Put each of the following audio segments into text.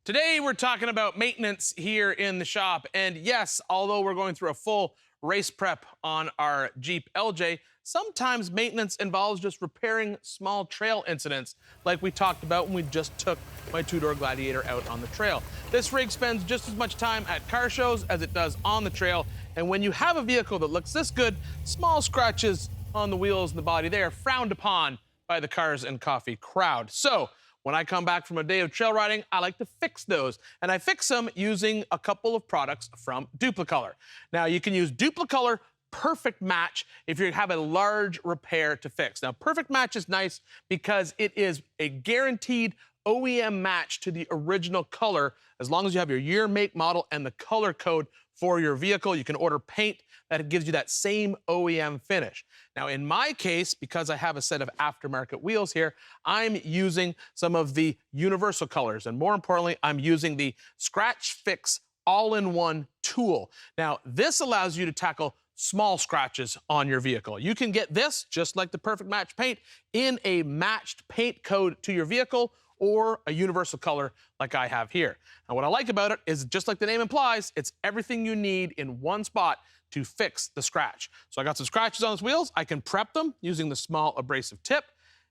Today, we're talking about maintenance here in the shop. And yes, although we're going through a full race prep on our Jeep LJ, sometimes maintenance involves just repairing small trail incidents like we talked about when we just took my two-door Gladiator out on the trail. This rig spends just as much time at car shows as it does on the trail. And when you have a vehicle that looks this good, small scratches on the wheels and the body, they are frowned upon by the cars and coffee crowd. So when I come back from a day of trail riding, I like to fix those. And I fix them using a couple of products from Dupli-Color. Now, you can use Dupli-Color Perfect Match if you have a large repair to fix. Now, Perfect Match is nice because it is a guaranteed OEM match to the original color. As long as you have your year, make, model, and the color code for your vehicle, you can order paint that gives you that same OEM finish. Now, in my case, because I have a set of aftermarket wheels here, I'm using some of the universal colors. And more importantly, I'm using the Scratch Fix all-in-one tool. Now, this allows you to tackle small scratches on your vehicle. You can get this, just like the Perfect Match paint, in a matched paint code to your vehicle or a universal color like I have here. And what I like about it is, just like the name implies, it's everything you need in one spot to fix the scratch. So I got some scratches on those wheels. I can prep them using the small abrasive tip.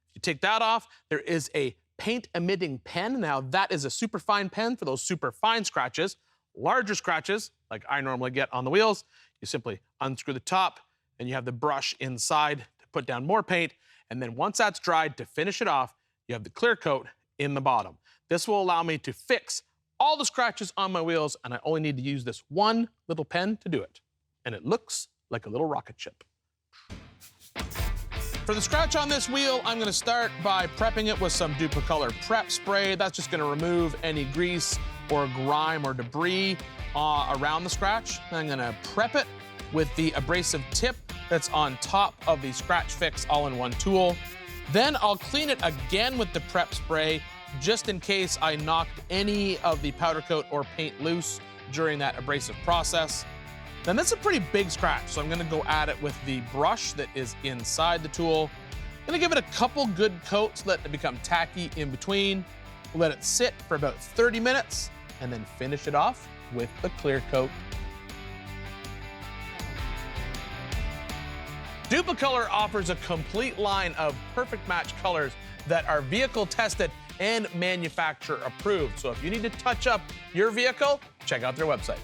If you take that off, there is a paint emitting pen. Now, that is a super fine pen for those super fine scratches. Larger scratches, like I normally get on the wheels, you simply unscrew the top and you have the brush inside to put down more paint. And then once that's dried, to finish it off, you have the clear coat in the bottom. This will allow me to fix all the scratches on my wheels, and I only need to use this one little pen to do it. And it looks like a little rocket ship. For the scratch on this wheel, I'm gonna start by prepping it with some Dupli-Color prep spray. That's just gonna remove any grease or grime or debris around the scratch. I'm gonna prep it with the abrasive tip that's on top of the Scratch Fix all-in-one tool. Then I'll clean it again with the prep spray, just in case I knocked any of the powder coat or paint loose during that abrasive process. Then that's a pretty big scratch, so I'm gonna go at it with the brush that is inside the tool. I'm gonna give it a couple good coats, let it become tacky in between. We'll let it sit for about 30 minutes, and then finish it off with the clear coat. Dupli-Color offers a complete line of perfect match colors that are vehicle tested and manufacturer approved. So if you need to touch up your vehicle, check out their website.